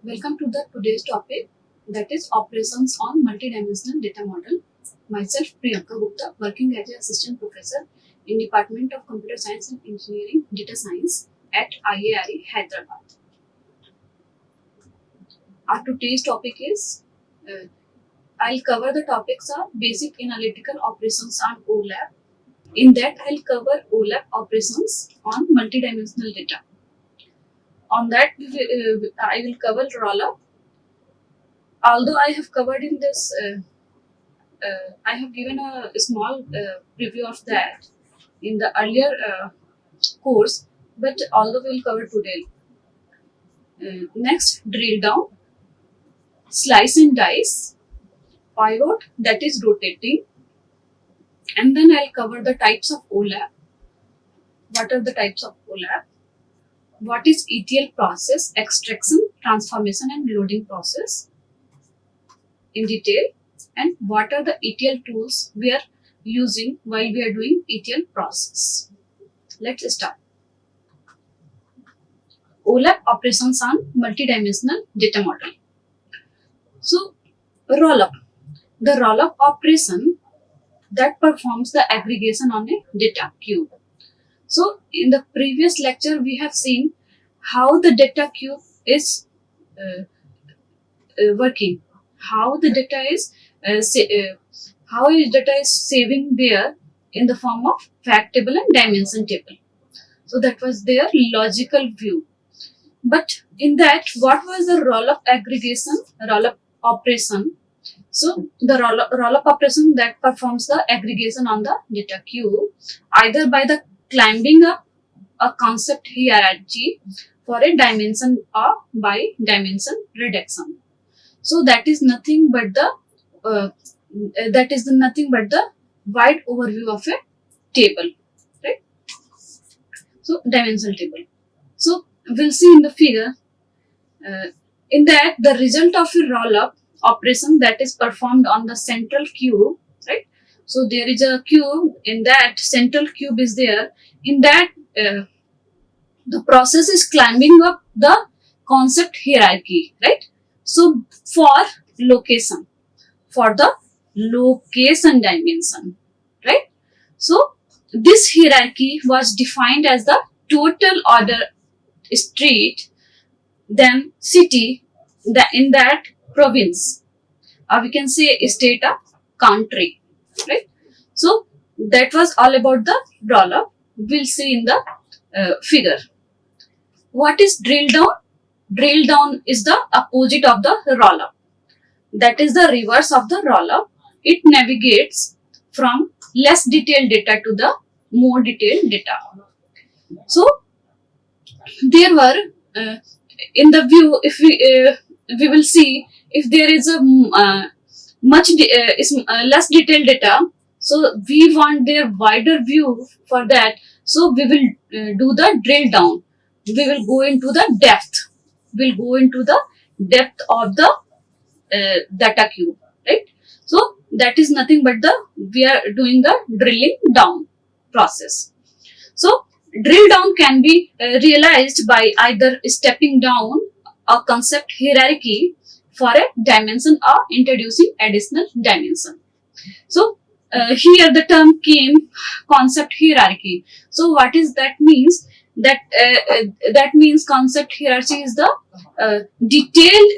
Welcome to the today's topic, that is operations on multidimensional data model. Myself Priyanka Gupta, working as an assistant professor in Department of Computer Science and Engineering Data Science at IARE Hyderabad. Our today's topic is I'll cover the topics of basic analytical operations on OLAP. In that, I'll cover OLAP operations on multidimensional data. On that, I will cover Rollup. Although I have covered in this, I have given a small preview of that in the earlier course, but although we'll cover today. Next, drill down, slice and dice, pivot, that is rotating, and then I'll cover the types of OLAP. What are the types of OLAP? What is ETL process, extraction, transformation, and loading process in detail, and what are the ETL tools we are using while we are doing ETL process. Let's start. OLAP operations on multidimensional data model. So, Rollup. The Rollup operation that performs the aggregation on a data cube. So, in the previous lecture, we have seen how the data cube is working, how the data is data is saving there in the form of fact table and dimension table. So that was their logical view. But in that, what was the rollup aggregation, rollup operation? So the rollup operation that performs the aggregation on the data cube, either by the climbing up a concept hierarchy for a dimension or by dimension reduction. So that is nothing but the wide overview of a table, right? So dimensional table. So we'll see in the figure. In that, the result of a rollup operation that is performed on the central cube, right? So there is a cube, in that central cube is there. In that, the process is climbing up the concept hierarchy, right? So for location, for the location dimension, right? So this hierarchy was defined as the total order street, then city, in that province, or we can say state or country, right? So that was all about the rollup. We'll see in the figure. What is drill down? Drill down is the opposite of the rollup. That is the reverse of the rollup. It navigates from less detailed data to the more detailed data. So there were in the view, if we will see, if there is a less detailed data, so we want their wider view. For that, so we will do the drill down. We will go into the depth. We'll go into the depth of the data cube, right? So that is nothing but we are doing the drilling down process. So drill down can be realized by either stepping down a concept hierarchy for a dimension or introducing additional dimension. So here the term came concept hierarchy. So what is that means? That means concept hierarchy is the detailed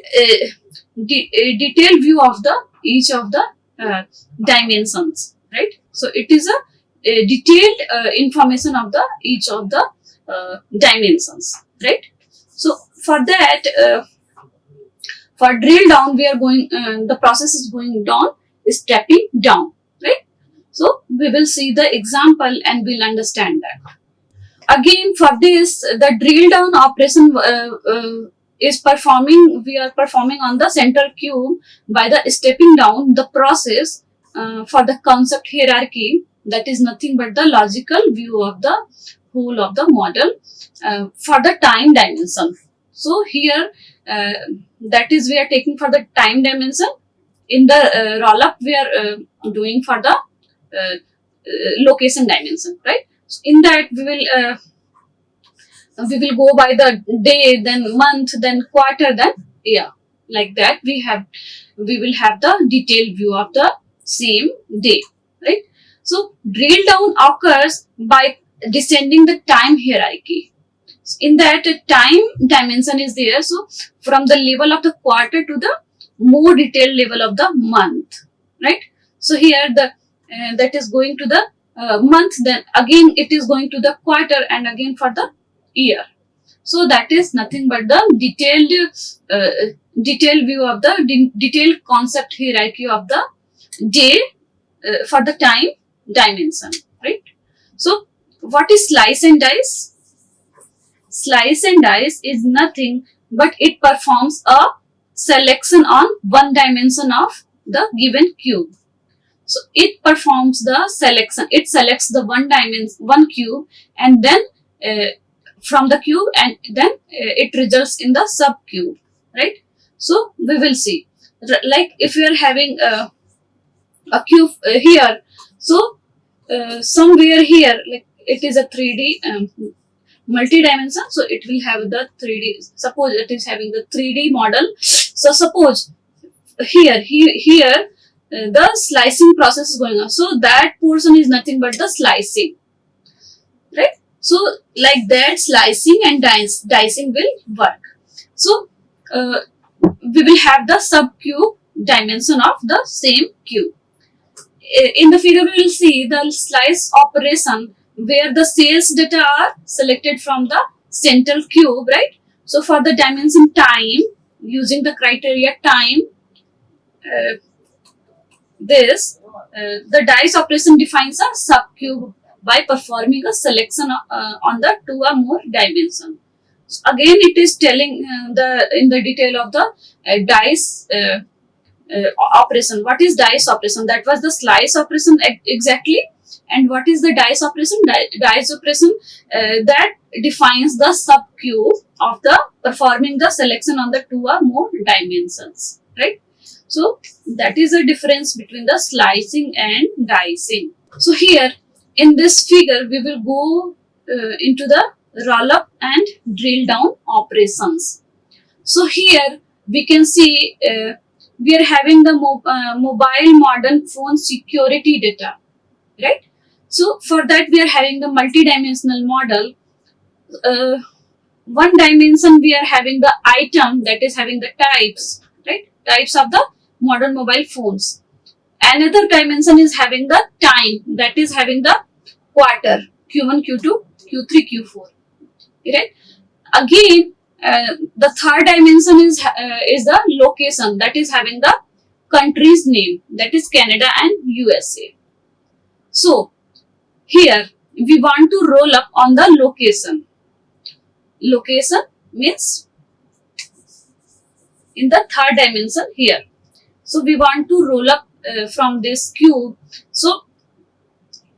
view of the each of the dimensions, right? So it is a detailed information of the each of the dimensions, right? So for that, for drill down, we are going. The process is going down, stepping down, right? So we will see the example and we'll understand that. Again, for this, the drill down operation is performing. We are performing on the central cube by the stepping down the process for the concept hierarchy. That is nothing but the logical view of the whole of the model for the time dimension. So here, that is we are taking for the time dimension. In the rollup, we are doing for the location dimension, right? So in that, we will go by the day, then month, then quarter, then Yeah, like that we will have the detailed view of the same day, right? So drill down occurs by descending the time hierarchy. In that, a time dimension is there. So from the level of the quarter to the more detailed level of the month, right? So here the that is going to the month, then again it is going to the quarter, and again for the year. So that is nothing but the detailed view of the detailed concept hierarchy of the day for the time dimension, right? So what is slice and dice? Slice and dice is nothing but it performs a selection on one dimension of the given cube. So it performs the selection. It selects the one cube, and then from the cube, and then it results in the sub cube, right? So we will see, like if you are having a cube here, so somewhere here, like it is a 3D multi-dimension, so it will have the 3D. Suppose it is having the 3D model. So suppose here the slicing process is going on. So that portion is nothing but the slicing, right? So like that, slicing and dicing will work. So we will have the subcube dimension of the same cube. In the figure, we will see the slice operation where the sales data are selected from the central cube, right? So for the dimension time, using the criteria time, the dice operation defines a subcube by performing a selection on the two or more dimension. So again, it is telling in the detail of the dice operation. What is dice operation? That was the slice operation exactly. And what is the dice operation? Dice operation that defines the subcube of the performing the selection on the two or more dimensions, right? So that is the difference between the slicing and dicing. So here in this figure, we will go into the roll-up and drill down operations. So here we can see we are having the mobile modern phone security data, right? So for that we are having the multi-dimensional model. One dimension we are having the item, that is having the types, right? Types of the modern mobile phones. Another dimension is having the time, that is having the quarter, Q1, Q2, Q3, Q4, right? Again, the third dimension is the location, that is having the country's name, that is Canada and USA. So here we want to roll up on the location. Location means in the third dimension here. So we want to roll up from this cube. So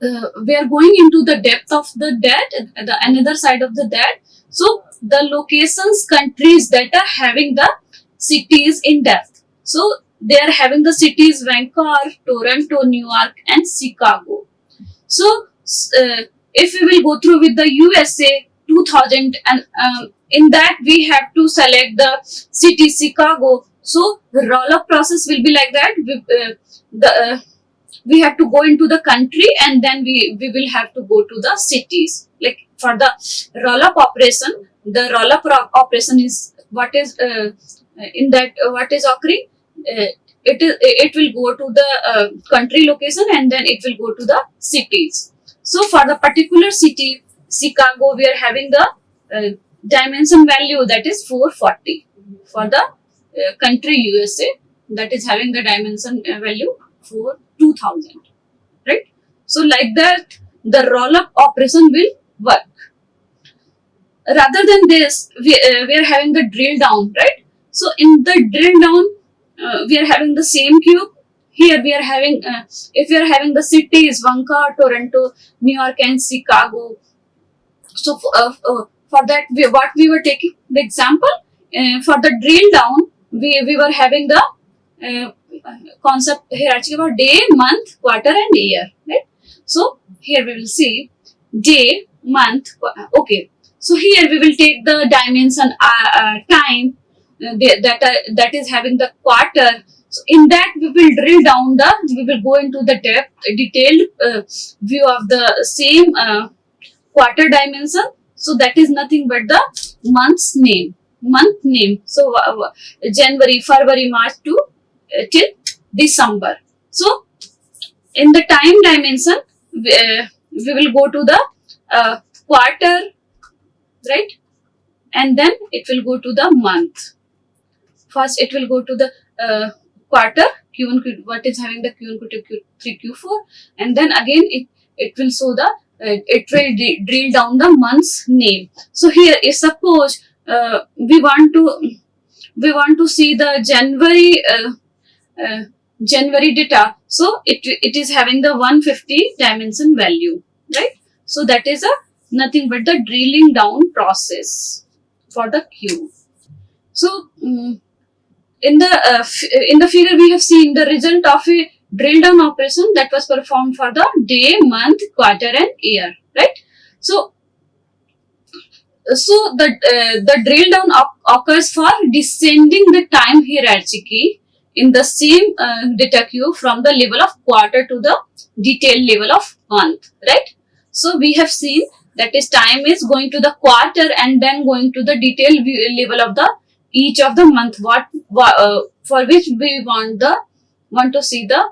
we are going into the depth of the data, the another side of the data. So the locations, countries that are having the cities in depth. So they are having the cities Vancouver, Toronto, New York and Chicago. So if we will go through with the USA 2000, and in that we have to select the city Chicago. So the roll-up process will be like that. We have to go into the country, and then we will have to go to the cities. Like for the roll-up operation, the roll-up operation is what is in that what is occurring. It will go to the country location, and then it will go to the cities. So for the particular city Chicago, we are having the dimension value, that is 440. For the country USA, that is having the dimension value for 2000, right? So like that, the roll-up operation will work. Rather than this, we are having the drill down, right? So in the drill down, we are having the same cube. Here we are having, if we are having the cities Vancouver, Toronto, New York and Chicago. So for that, what we were taking the example, for the drill down, we were having the concept hierarchy about day, month, quarter and year, right? So here we will see day, month, okay. So here we will take the dimension time. that is having the quarter. So in that we will drill down we will go into the detailed view of the same quarter dimension. So that is nothing but the month name. So January, February, March to till December. So in the time dimension, we will go to the quarter, right? And then it will go to the month. First, it will go to the quarter Q1, what is having the Q1, Q2, Q3, Q4, and then again it will show the it will drill down the month's name. So here, if suppose we want to see the January data, so it is having the 150 dimension value, right? So that is a nothing but the drilling down process for the Q. So in the figure we have seen the result of a drill down operation that was performed for the day, month, quarter and year, right? So the drill down occurs for descending the time hierarchy in the same data queue from the level of quarter to the detailed level of month, right? So we have seen that is time is going to the quarter and then going to the detailed level of the each of the month for which we want to see the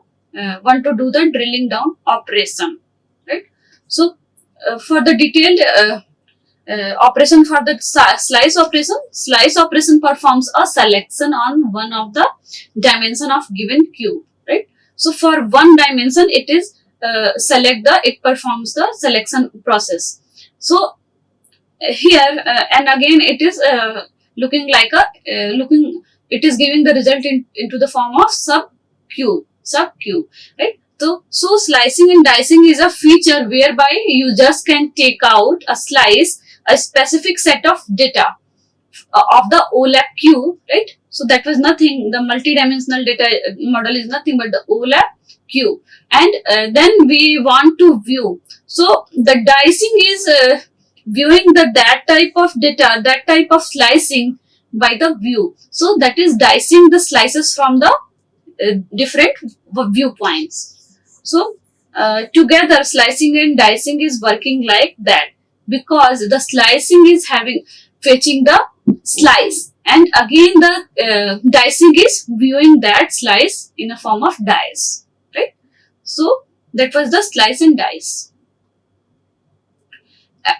want to do the drilling down operation, right? So for the detailed operation for the slice operation performs a selection on one of the dimension of given cube, right? So for one dimension it is it performs the selection process. So here and again it is looking like it is giving the result into the form of sub cube, right? So slicing and dicing is a feature whereby you just can take out a specific set of data of the OLAP queue, right? So that was nothing, the multidimensional data model is nothing but the OLAP queue, and then we want to view. So the dicing is viewing that type of data, that type of slicing by the view. So that is dicing the slices from the different viewpoints. So together slicing and dicing is working like that, because the slicing is fetching the slice, and again the dicing is viewing that slice in a form of dice, right? So that was the slice and dice.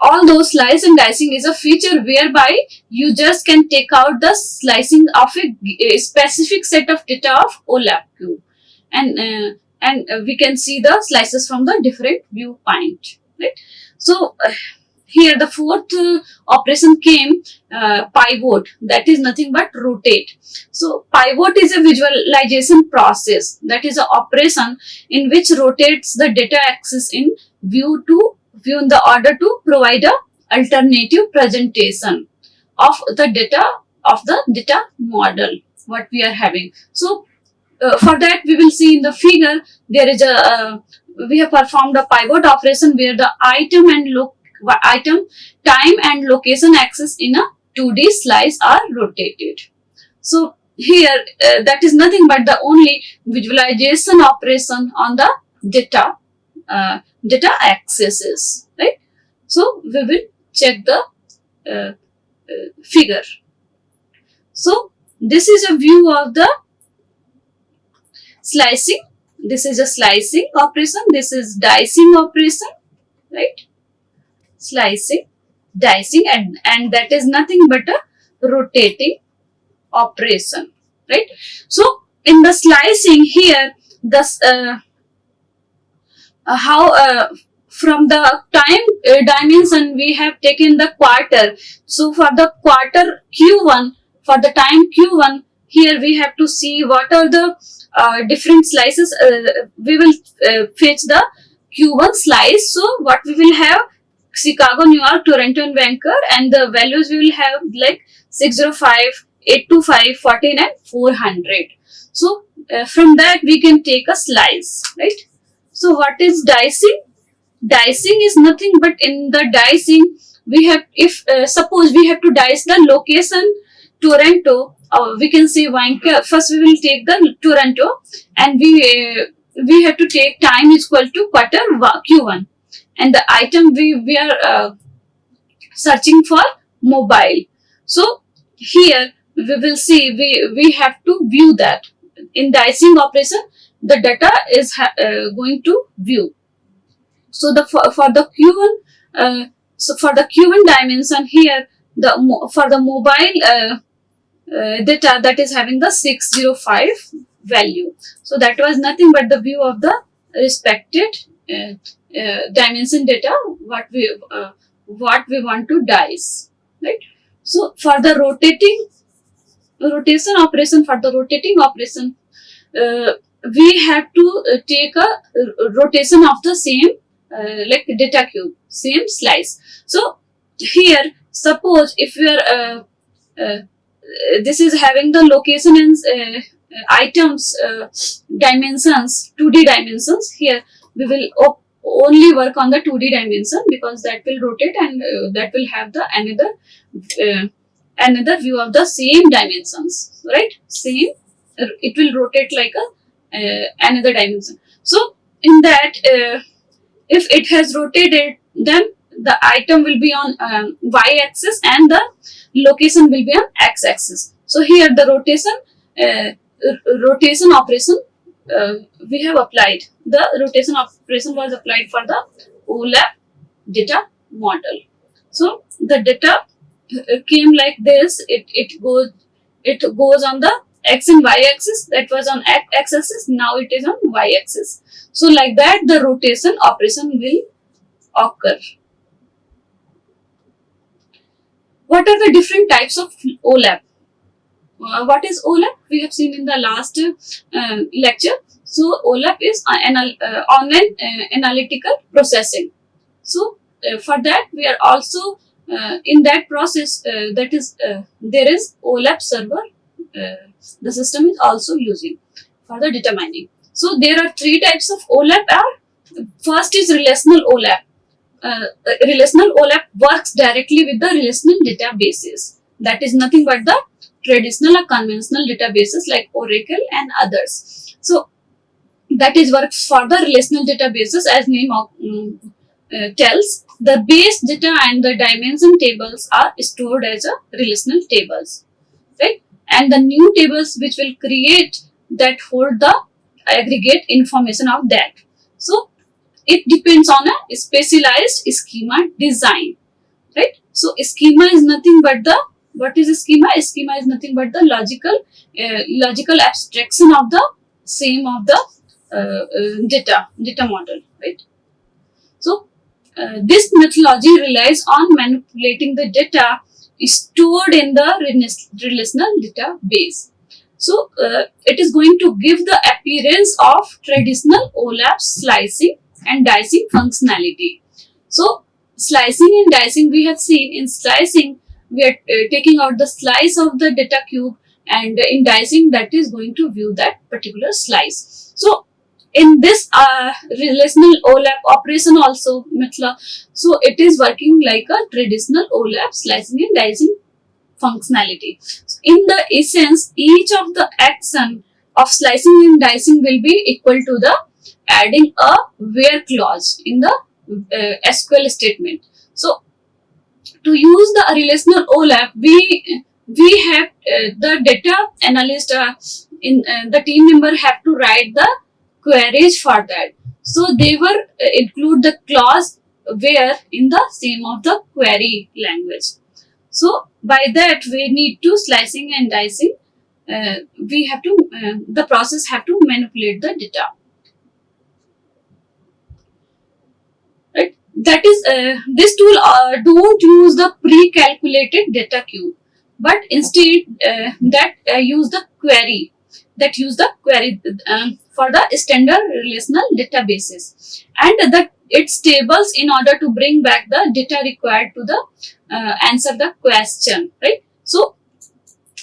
Although slice and dicing is a feature whereby you just can take out the slicing of a specific set of data of OLAP cube, and we can see the slices from the different viewpoint, right? So here the fourth operation came pivot, that is nothing but rotate. So pivot is a visualization process, that is an operation in which rotates the data axis in view in the order to provide a alternative presentation of the data model what we are having. So for that we will see in the figure there is we have performed a pivot operation where the item time and location axis in a 2D slice are rotated. So here that is nothing but the only visualization operation on the data axis, right? So we will check the figure. So this is a view of the slicing. This is a slicing operation. This is dicing operation, right? Slicing, dicing, and that is nothing but a rotating operation, right? So in the slicing here, the from the time dimension we have taken the quarter. So for the quarter Q1, for the time Q1, here we have to see what are the different slices. We will fetch the Q1 slice. So what we will have: Chicago, New York, Toronto and Vancouver, and the values we will have like 605, 825, 14 and 400. So from that we can take a slice, right? So what is dicing? Dicing is nothing but in the dicing we have, if suppose we have to dice the location Toronto we can say first we will take the Toronto, and we have to take time is equal to quarter Q1, and the item we are searching for mobile. So here we will see we have to view that in dicing operation the data is going to view. So for the Q1 for the Q1 dimension here for the mobile data that is having the 605 value. So that was nothing but the view of the respected dimension data what we want to dice, right? So for the rotation operation, we have to take a rotation of the same like data cube, same slice. So here suppose if you are this is having the location and items dimensions, 2D dimensions. Here we will only work on the 2D dimension because that will rotate and that will have the another view of the same dimensions, right? Same, it will rotate like a another dimension. So in that if it has rotated, then the item will be on y-axis and the location will be on x-axis. So here the rotation operation we have applied. The rotation operation was applied for the OLAP data model. So the data came like this. It goes on the x and y axis. That was on x axis. Now it is on y axis. So like that the rotation operation will occur. What are the different types of OLAP? What is OLAP? We have seen in the last lecture. So OLAP is online analytical processing. So for that we are also in that process that is there is OLAP server. The system is also using for the data mining. So there are three types of OLAP. First is relational OLAP. Relational OLAP works directly with the relational databases. That is nothing but the traditional or conventional databases like Oracle and others. So that is works for the relational databases as name tells. The base data and the dimension tables are stored as a relational tables, right? And the new tables which will create that hold the aggregate information of that. So it depends on a specialized schema design, right? So schema is nothing but the, what is a schema? A schema is nothing but the logical abstraction of the same of the data model, right? So this methodology relies on manipulating the data stored in the relational database. So it is going to give the appearance of traditional OLAP slicing and dicing functionality. So slicing and dicing, we have seen in slicing we are taking out the slice of the data cube, and in dicing that is going to view that particular slice. So in this relational OLAP operation also method, so it is working like a traditional OLAP slicing and dicing functionality. In the essence, each of the action of slicing and dicing will be equal to the adding a where clause in the SQL statement. So to use the relational OLAP, we have the data analyst in the team member have to write the queries for that. So they were include the clause where in the same of the query language. So by that we need to slicing and dicing. We have to the process have to manipulate the data. Right? That is this tool don't use the pre-calculated data cube, but instead that use the query. That use the query for the standard relational databases and its tables in order to bring back the data required to the answer the question, right? So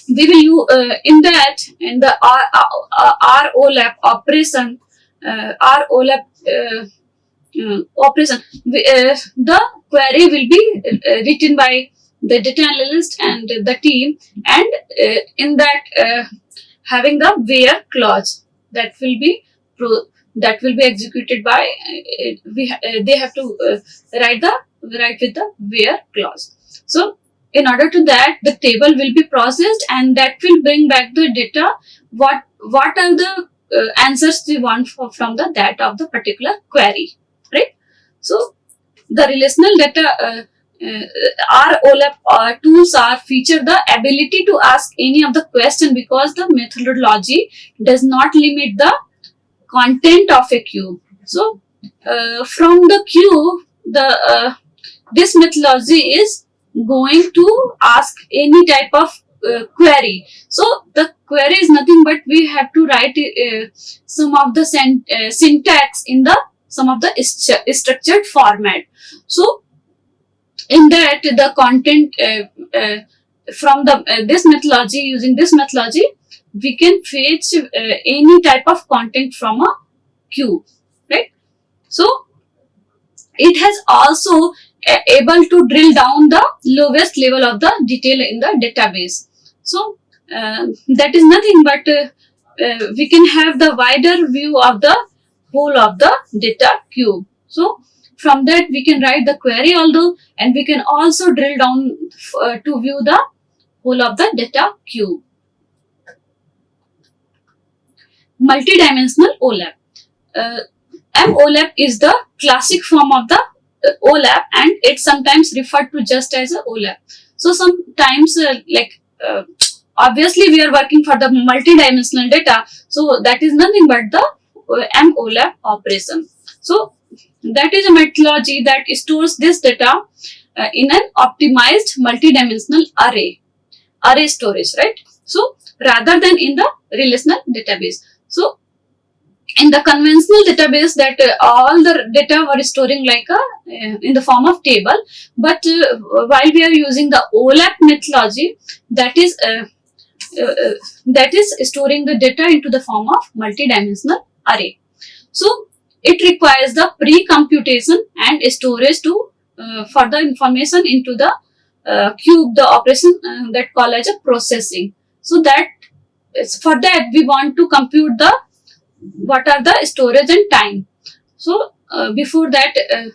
we will use in the ROLAP operation, operation, the query will be written by the data analyst and the team, and in that having the where clause that will be executed by they have to write with the where clause. So in order to that, the table will be processed and that will bring back the data. What are the answers we want from the data of the particular query, right? So the relational data our OLAP tools are feature the ability to ask any of the question, because the methodology does not limit the content of a queue. So from the queue, this methodology is going to ask any type of query. So the query is nothing but we have to write some of the syntax in the some of the structured format. So in that the content from the this methodology, using this methodology, we can fetch any type of content from a queue, right? So it has also able to drill down the lowest level of the detail in the database. So that is nothing but we can have the wider view of the whole of the data queue. So from that we can write the query although, and we can also drill down to view the whole of the data queue. Multidimensional OLAP. MOLAP is the classic form of the OLAP, and it's sometimes referred to just as a OLAP. So sometimes obviously we are working for the multidimensional data, so that is nothing but the MOLAP operation. So that is a methodology that stores this data in an optimized multidimensional array storage, right? So rather than in the relational database. So in the conventional database, that all the data were storing like in the form of table, but while we are using the OLAP methodology, that is storing the data into the form of multidimensional array. So it requires the pre-computation and storage to further information into the cube, the operation that called as a processing. So that for that we want to compute the what are the storage and time. So before that,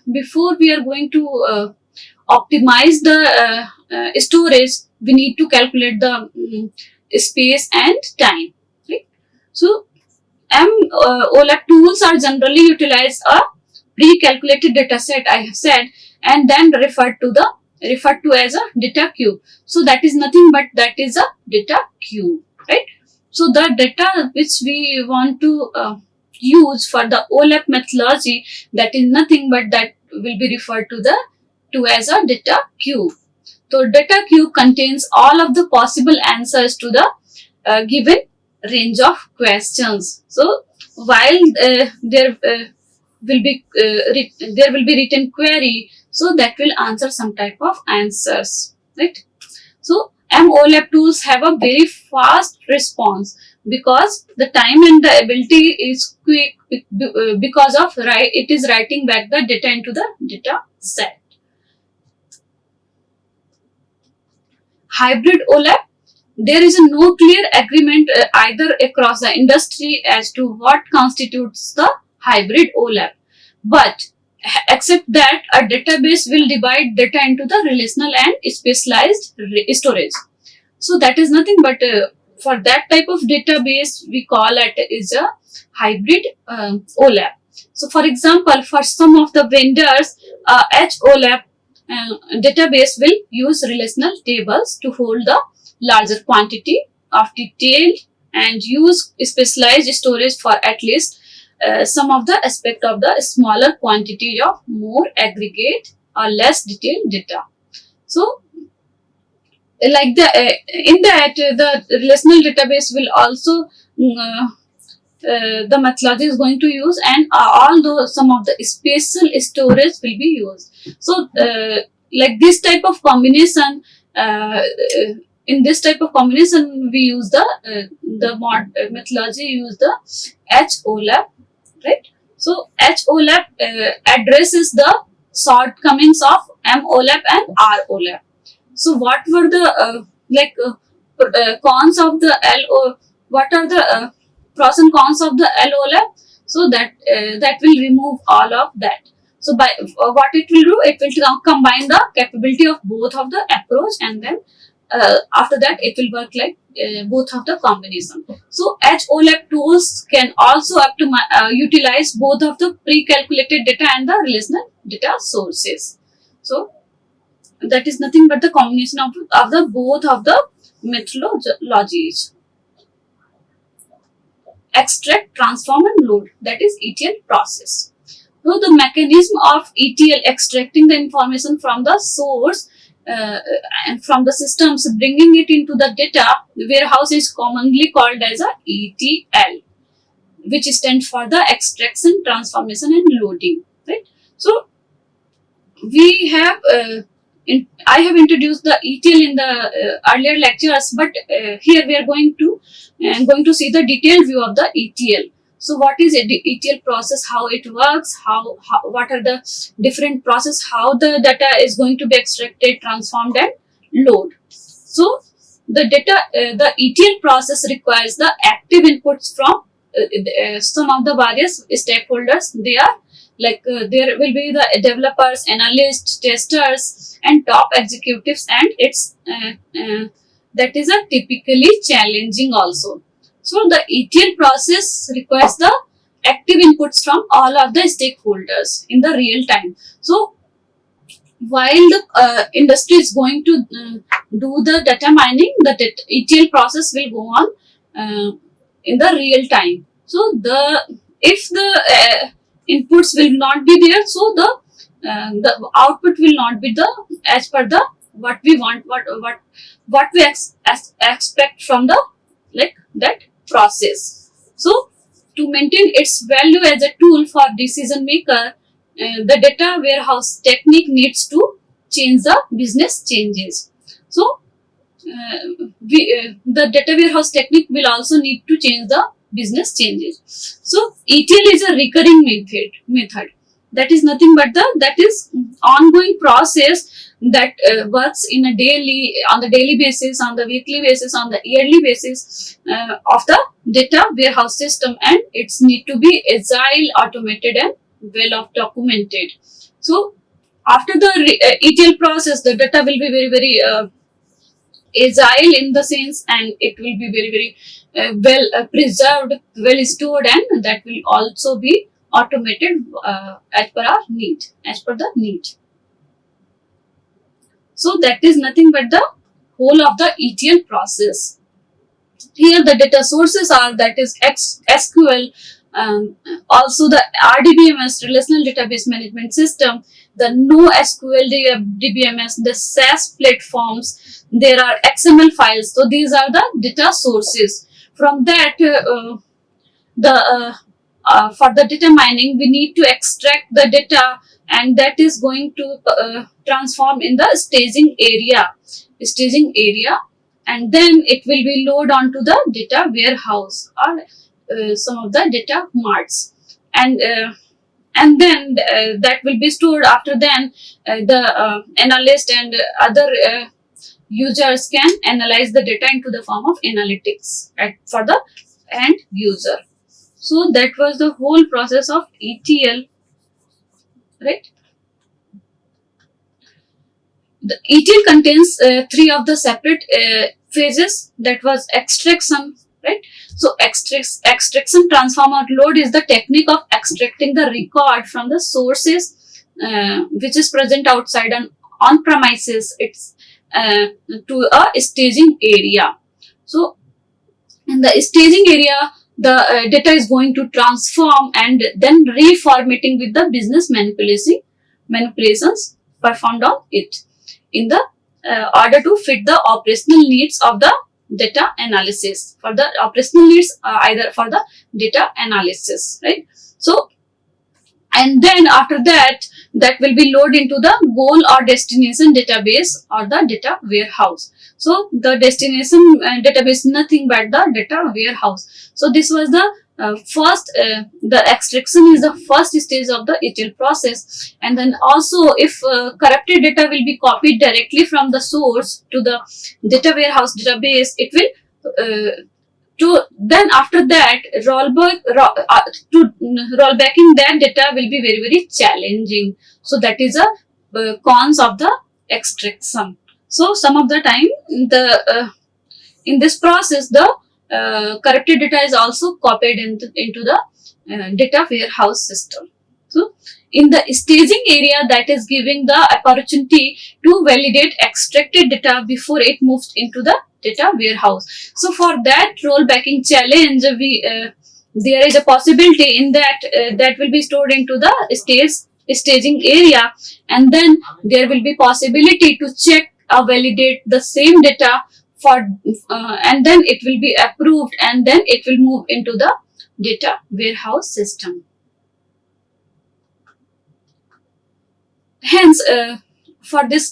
before we are going to optimize the storage, we need to calculate the space and time, right? So OLAP tools are generally utilize a pre-calculated data set, I have said, and then referred to as a data queue. So that is nothing but that is a data queue, right? So the data which we want to use for the OLAP methodology, that is nothing but that will be referred to as a data queue. So data queue contains all of the possible answers to the given range of questions. So while there will be written query, so that will answer some type of answers, right? So MOLAP tools have a very fast response because the time and the ability is quick because of it is writing back the data into the data set. Hybrid OLAP. There is no clear agreement either across the industry as to what constitutes the hybrid OLAP, but except that a database will divide data into the relational and specialized storage. So that is nothing but for that type of database we call it is a hybrid OLAP. So for example, for some of the vendors, HOLAP database will use relational tables to hold the larger quantity of detailed and use specialized storage for at least some of the aspect of the smaller quantity of more aggregate or less detailed data. So like in that the relational database will also the methodology is going to use, and although some of the spatial storage will be used. So like this type of combination, in this type of combination we use the methodology use the HOLAP, right? So HOLAP addresses the shortcomings of MOLAP and ROLAP. So what were the cons of the what are the pros and cons of the LOLAP? So that will remove all of that. So by what it will do, it will combine the capability of both of the approach, and then after that it will work like both of the combination. So OLAP tools can also utilize both of the pre-calculated data and the relational data sources. So that is nothing but the combination of the both of the methodologies. Extract, transform and load, that is ETL process. So the mechanism of ETL, extracting the information from the source and from the systems, bringing it into the data warehouse, is commonly called as a ETL, which stands for the extraction, transformation and loading, right? So we have I have introduced the ETL in the earlier lectures, but here we are going to see the detailed view of the ETL. So what is ETL process, how it works, how what are the different process, how the data is going to be extracted, transformed and load. So the the ETL process requires the active inputs from some of the various stakeholders. They are there will be the developers, analysts, testers and top executives, and it's that is a typically challenging also. So the ETL process requires the active inputs from all of the stakeholders in the real time. So while the industry is going to do the data mining, the ETL process will go on in the real time. So if the inputs will not be there, so the output will not be the as per the what we want, what we expect from the that process. So to maintain its value as a tool for decision maker, the data warehouse technique needs to change the business changes. So the data warehouse technique will also need to change the business changes. So ETL is a recurring method. That is nothing but that is ongoing process that works on the daily basis, on the weekly basis, on the yearly basis of the data warehouse system, and it's need to be agile, automated and well documented. So after the ETL process, the data will be very agile in the sense, and it will be very well preserved, well stored, and that will also be automated as per the need. So that is nothing but the whole of the ETL process. Here the data sources are, that is SQL, also the RDBMS, Relational Database Management System, the NoSQL DBMS, the SaaS platforms, there are XML files. So these are the data sources. From that, for the data mining, we need to extract the data, and that is going to transform in the staging area, and then it will be loaded onto the data warehouse or some of the data marts, and then that will be stored. After then, the analyst and other users can analyze the data into the form of analytics for the end user. So that was the whole process of ETL, right? The ETL contains three of the separate phases. That was extraction, right? So extraction, transform or load is the technique of extracting the record from the sources which is present outside and on premises. It's to a staging area. So in the staging area, the data is going to transform and then reformatting with the business manipulations performed on it in the order to fit the operational needs of the data analysis, for the operational needs either for the data analysis, right? So and then after that will be loaded into the goal or destination database or the data warehouse. So the destination database, nothing but the data warehouse. So this was the first the extraction is the first stage of the ETL process, and then also if corrupted data will be copied directly from the source to the data warehouse database, it will to then after that to rollbacking that data will be very challenging. So that is a cons of the extraction. So some of the time in this process the corrupted data is also copied into the data warehouse system. So in the staging area, that is giving the opportunity to validate extracted data before it moves into the data warehouse. So for that rollbacking challenge, there is a possibility in that that will be stored into the staging area, and then there will be possibility to check or validate the same data for and then it will be approved, and then it will move into the data warehouse system. Hence, for this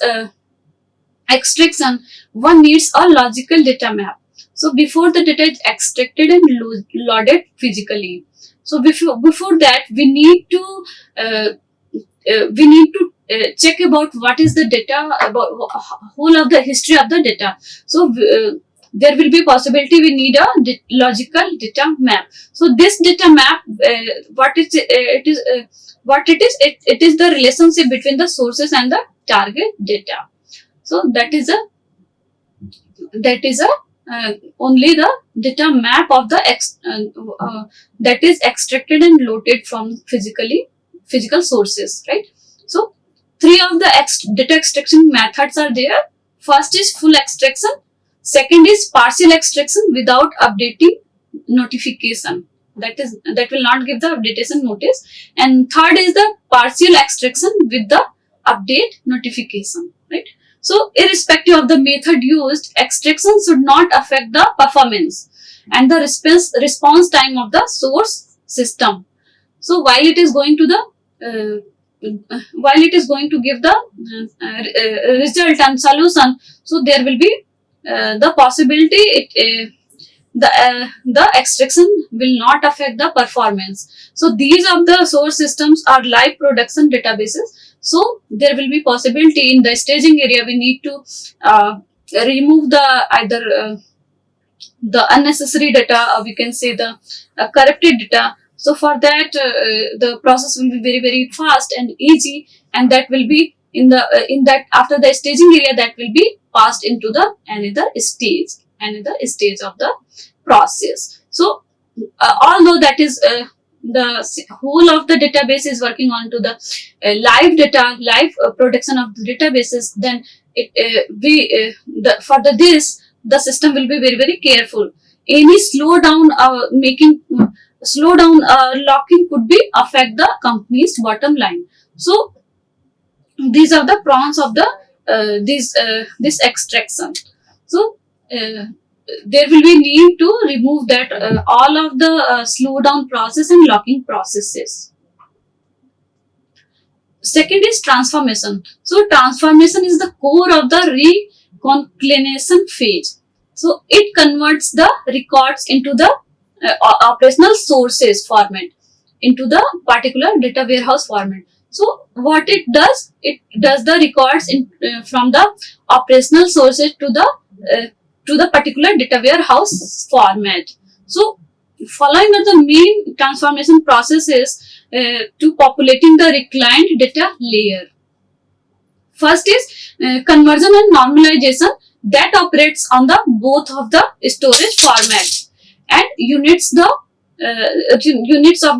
extraction, one needs a logical data map. So before the data is extracted and loaded physically, so before that we need to check about what is the data, about whole of the history of the data. So there will be possibility we need a logical data map. So this data map, it is the relationship between the sources and the target data. So that is a only the data map of the that is extracted and loaded from physical sources, right? So three of the data extraction methods are there. First is full extraction, second is partial extraction without updating notification, that will not give the updation notice, and third is the partial extraction with the update notification, right? So irrespective of the method used, extraction should not affect the performance and the response time of the source system. So while it is going to give the result and solution, so there will be the possibility the extraction will not affect the performance. So these of the source systems are live production databases. So there will be possibility in the staging area we need to remove either the unnecessary data, or we can say the corrupted data. So for that the process will be very fast and easy, and that will be in that after the staging area, that will be passed into the another stage of the process. So although that is the whole of the database is working on to the live production of the databases, then the system will be very careful. Any locking could be affect the company's bottom line. So these are the pros of the this extraction. So there will be need to remove that all of the slow down process and locking processes. Second is transformation. So transformation is the core of the reconciliation phase. So it converts the records into the operational sources format into the particular data warehouse format. So what it does the records from the operational sources to the particular data warehouse format. So following are the main transformation processes to populating the reclined data layer. First is conversion and normalization, that operates on the both of the storage format and units of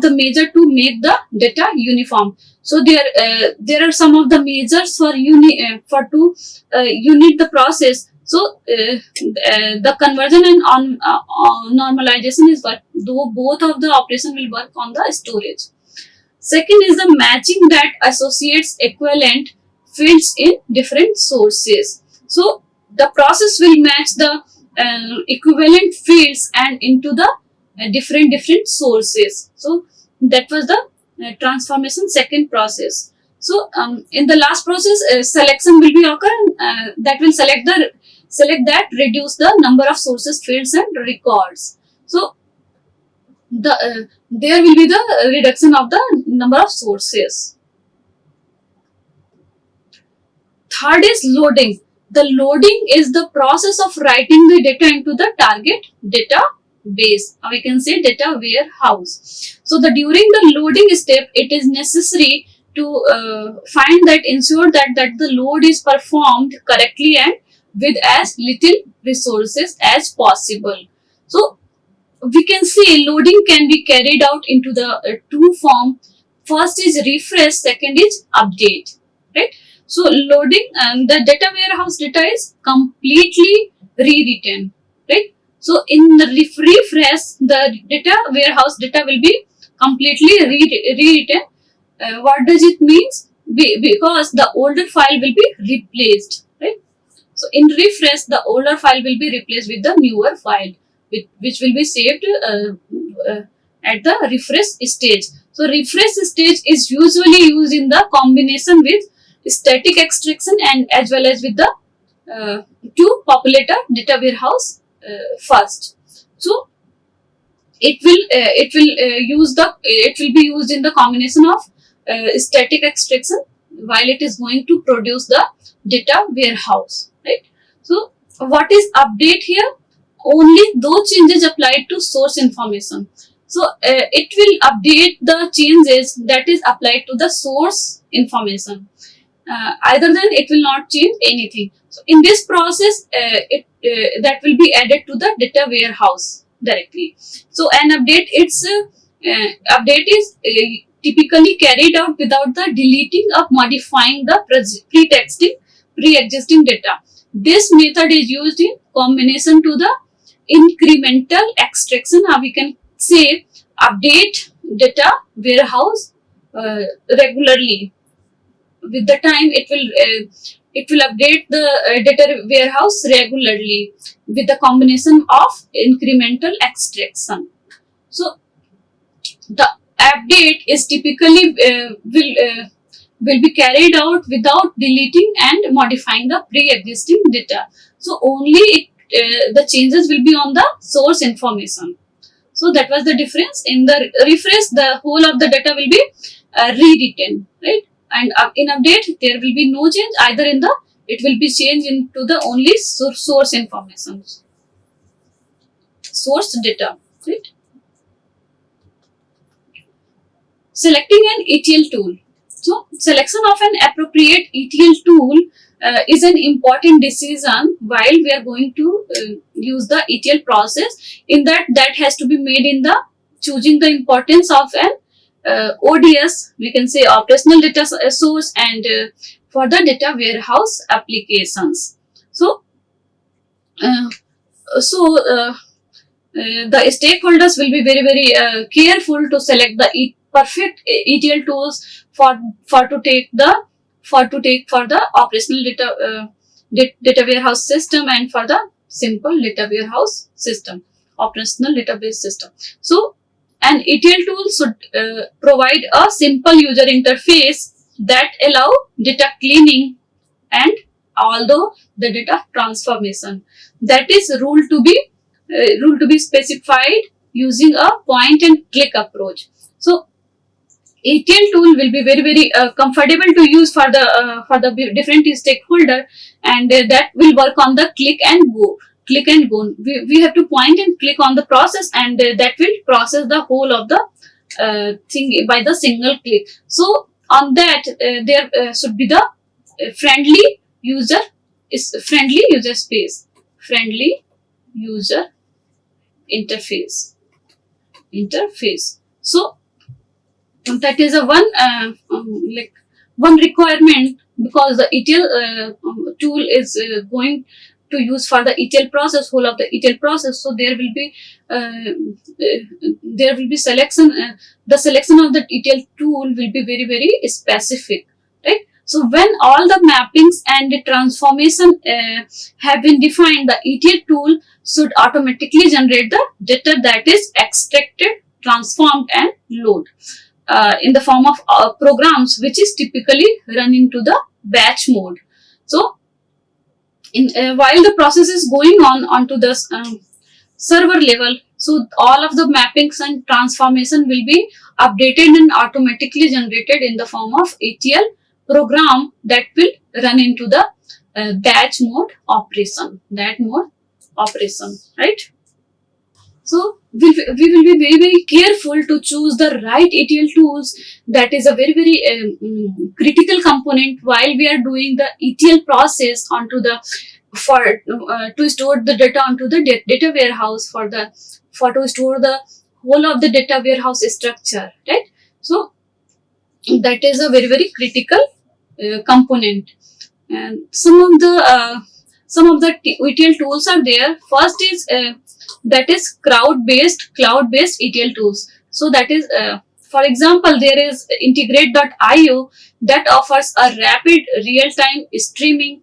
the measure to make the data uniform. So there are some of the measures for to unit the process. So the conversion and normalization is what both of the operation will work on the storage. Second is the matching that associates equivalent fields in different sources. So the process will match the equivalent fields and into the different sources. So that was the transformation second process. So in the last process, selection will be occur, that will select that reduce the number of sources, fields and records. So there will be the reduction of the number of sources. Third is loading. The loading is the process of writing the data into the target database, or we can say data warehouse. So during the loading step, it is necessary to ensure that the load is performed correctly and with as little resources as possible. So we can see loading can be carried out into the two form. First is refresh, second is update, right? So loading and the data warehouse data is completely rewritten, right? So in the refresh, the data warehouse data will be completely rewritten. What does it means? Because the older file will be replaced, right? So in refresh, the older file will be replaced with the newer file, which will be saved at the refresh stage. So refresh stage is usually used in the combination with static extraction and as well as with the to populate a data warehouse first. So it will be used in the combination of static extraction while it is going to produce the data warehouse, right? So what is update here? Only those changes applied to source information. So it will update the changes that is applied to the source information. Either than it will not change anything. So in this process, that will be added to the data warehouse directly. So an update, update is typically carried out without the deleting or modifying the pre-existing data. This method is used in combination to the incremental extraction, or we can say update data warehouse regularly. With the time, it will update the data warehouse regularly with the combination of incremental extraction. So the update is typically will be carried out without deleting and modifying the pre-existing data. So only the changes will be on the source information. So that was the difference. In the refresh, the whole of the data will be rewritten, right? And in update, there will be no change either in the, it will be changed into the only source information, source data, right? Selecting an ETL tool. So selection of an appropriate ETL tool is an important decision while we are going to use the ETL process. In that has to be made in the choosing the importance of an ODS, we can say operational data source, and for the data warehouse applications. So, the stakeholders will be very careful to select the perfect ETL tools for to take for the operational data warehouse system and for the simple data warehouse system, operational database system. So an ETL tool should provide a simple user interface that allow data cleaning and although the data transformation. That is rule to be specified using a point and click approach. So ETL tool will be very comfortable to use for the different stakeholder, and that will work on the click and go. We have to point and click on the process, and that will process the whole of the thing by the single click. So on that, there should be the friendly user space, friendly user interface. So that is a one requirement, because the ETL tool is going to use for the ETL process, whole of the ETL process. So there will be selection. The selection of the ETL tool will be very specific, right? So when all the mappings and the transformation have been defined, the ETL tool should automatically generate the data that is extracted, transformed, and load in the form of programs, which is typically run into the batch mode. So while the process is going on onto the server level, So all of the mappings and transformation will be updated and automatically generated in the form of ETL program that will run into the batch mode operation, right? So we will be very, very careful to choose the right ETL tools. That is a very, very critical component while we are doing the ETL process onto the to store the data onto the data warehouse for to store the whole of the data warehouse structure, right? So that is a very, very critical component. And some of the ETL tools are there. First is that is cloud-based ETL tools. So that is, for example, there is integrate.io that offers a rapid real-time streaming,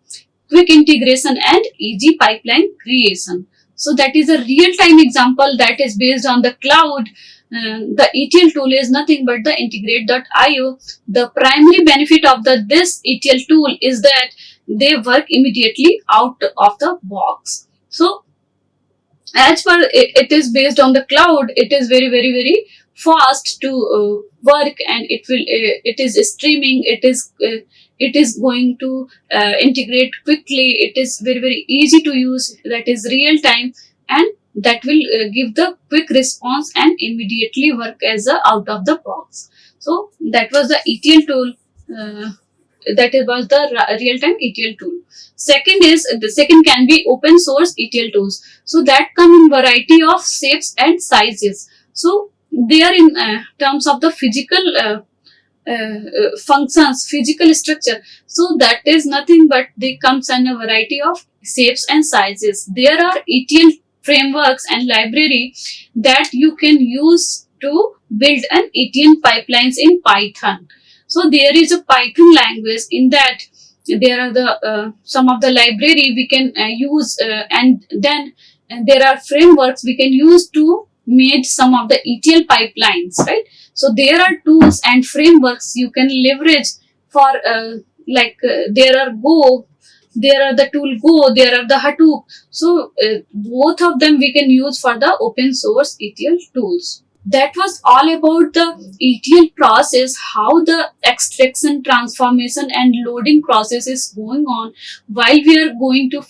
quick integration, and easy pipeline creation. So that is a real-time example that is based on the cloud. The ETL tool is nothing but the integrate.io. The primary benefit of this ETL tool is that they work immediately out of the box. So as per it is based on the cloud, it is very, very, very fast to work, and it is streaming, it is going to integrate quickly, it is very, very easy to use, that is real time, and that will give the quick response and immediately work as a out of the box. So that was the ETL tool. That was the real-time ETL tool. Second can be open source ETL tools. So that come in variety of shapes and sizes. So they are in terms of the physical functions, physical structure. So that is nothing but they comes in a variety of shapes and sizes. There are ETL frameworks and library that you can use to build an ETL pipelines in Python. So there is a Python language. In that there are the some of the library we can use, and then there are frameworks we can use to make some of the ETL pipelines, right? So there are tools and frameworks you can leverage for there are Go, there are the tool Go, there are the Hadoop. So both of them we can use for the open source ETL tools. That was all about the ETL process, how the extraction, transformation, and loading process is going on while we are going to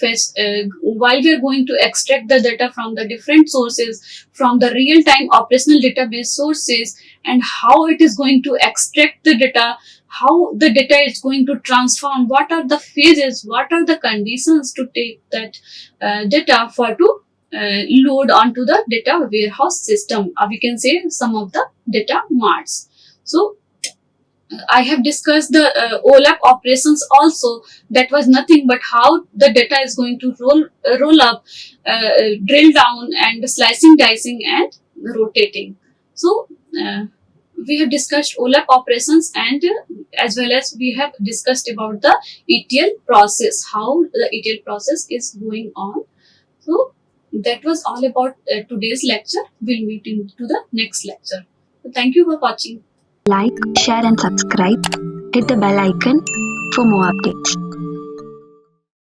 while we are going to extract the data from the different sources, from the real-time operational database sources, and how it is going to extract the data, how the data is going to transform, what are the phases, what are the conditions to take that data for to load onto the data warehouse system, or we can say some of the data marts. So I have discussed the OLAP operations also. That was nothing but how the data is going to roll up, drill down, and slicing, dicing, and rotating. So we have discussed OLAP operations, and as well as we have discussed about the ETL process, how the ETL process is going on. So that was all about today's lecture. We'll meet into the next lecture. So thank you for watching. Like, share and subscribe. Hit the bell icon for more updates.